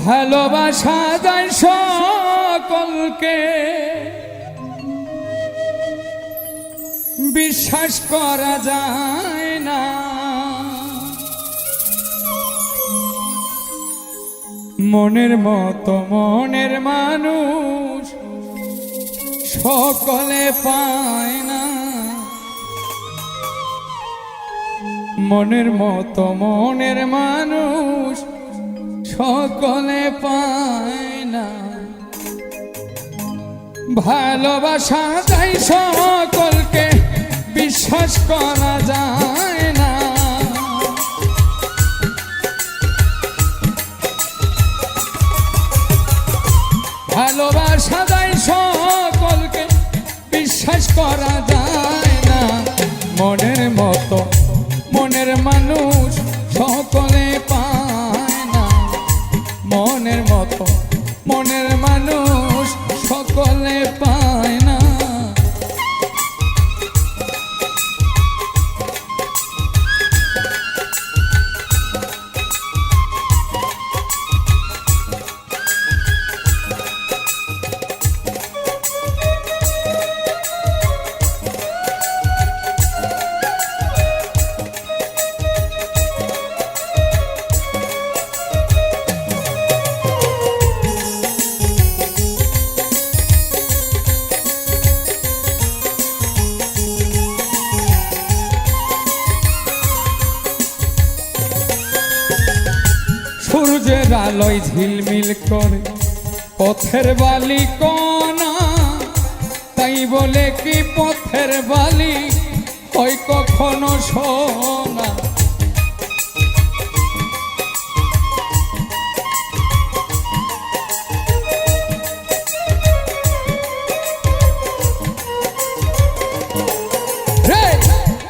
ভালোবাসা যায় সকলকে, বিশ্বাস করা যায় না। মনের মতো মনের মানুষ সকলে পায় না। মনের মতো মনের মানুষ সকলে পায় না। ভালোবাসা যায় সকলকে, বিশ্বাস করা যায় না। ভালোবাসা যায় সকলকে, বিশ্বাস করা যায় না। মনের মতো মনের মানুষ সকলে পায় না। মনের মতো মনের মানুষ সকলে পায় না। সূর্যের আলোয় ঝিলমিল করে পথের বালি কণা, তাই বলে কি পথের বালি হয় কখনো সোনা?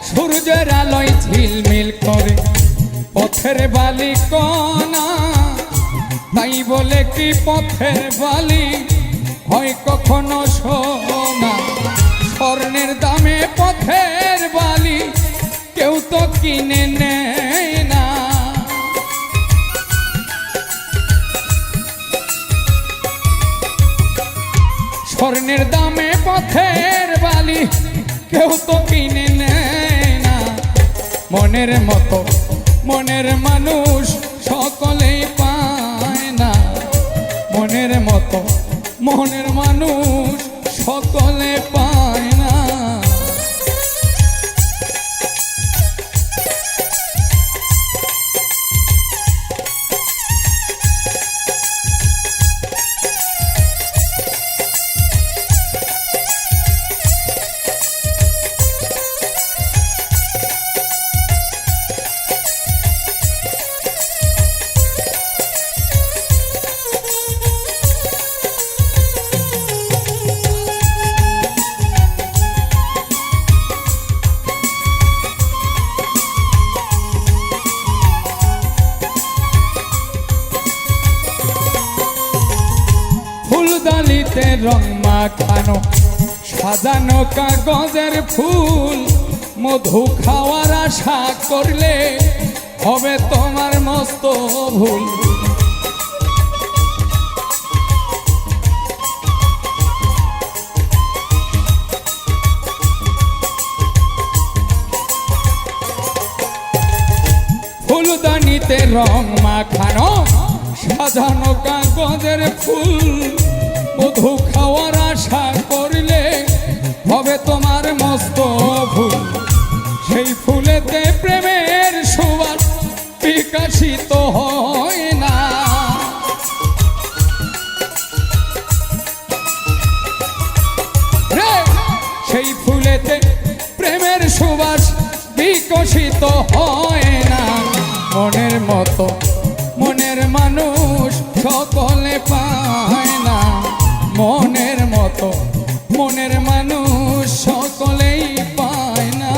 সূর্যের আলোয় ঝিলমিল করে পথের বালি কণা, তাই বলে কি পথের বালি হয় কখনো সোনা? স্বর্ণের দামে পথের বালি কেউ তো কিনে নেয় না। স্বর্ণের দামে পথের বালি কেউ তো কিনে নেয় না। মনের মতো মনের মানুষ সকলেই পায় না। মনের মতো মনের মানুষ সকলে পায় না। ফুলদানিতে রং মাখানো সাজানো কাগজের ফুল, মধু খাওয়ার আশা করলে হবে তোমার মস্ত ভুল। ফুলদানিতে রং মাখানো সাজানো কাগজের ফুল, মধু খাওয়ার আশা করলে হবে তোমার মস্ত ভুল। সেই ফুলেতে প্রেমের সুবাস বিকশিত হয় না। সেই ফুলেতে প্রেমের সুবাস বিকশিত হয় না। মনের মতো মনের মানুষ সকলে পায় না। মনের মতো মনের মানুষ সকলেই পায় না।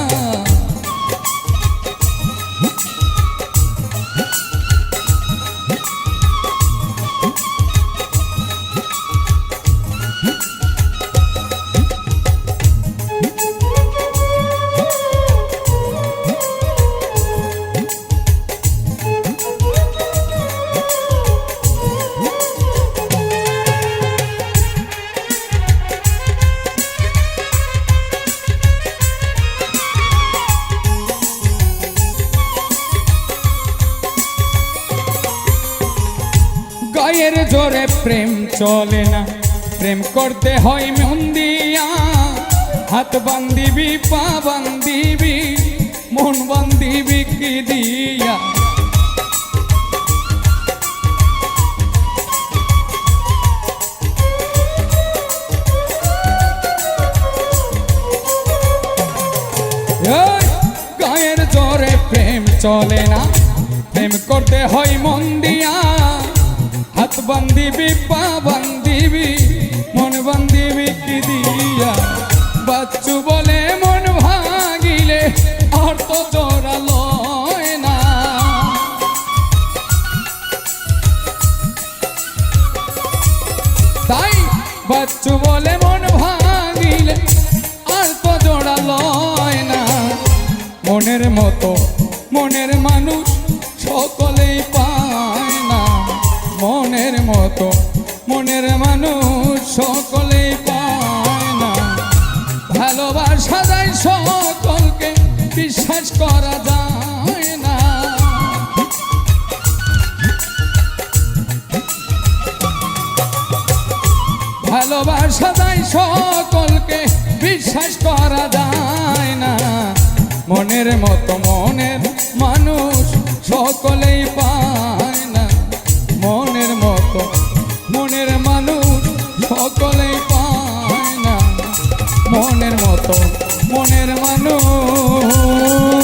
প্রেম চলে না, প্রেম করতে হয় মন দিয়া, হাত বান্ধিবি পা বান্ধিবি মন বান্ধিবি কি দিয়া। গায়ের জোরে প্রেম চলে না, প্রেম করতে হয় মন দিয়া, হাত বান্ধিবি পা বান্ধিবি মন বান্ধিবি কি দিয়া। বাচ্চু বলে মন ভাঙিলে আর তো জোড়া লয় না, তাই বাচ্চু বলে মন ভাঙিলে আর তো জোড়া লয় না। মনের মতো মনের মানুষ সকলেই পায় না, মনের মতো মনের মানুষ সকলেই পায় না। ভালোবাসা যায় সকলকে, বিশ্বাস করা যায় না। ভালোবাসা যায় সকলকে, বিশ্বাস করা যায় না। মনের মতো মনের মানুষ সকলেই পায় না, মনের মতো মনের মানুষ সকলেই পায় না, মনের মতো মনের মানুষ।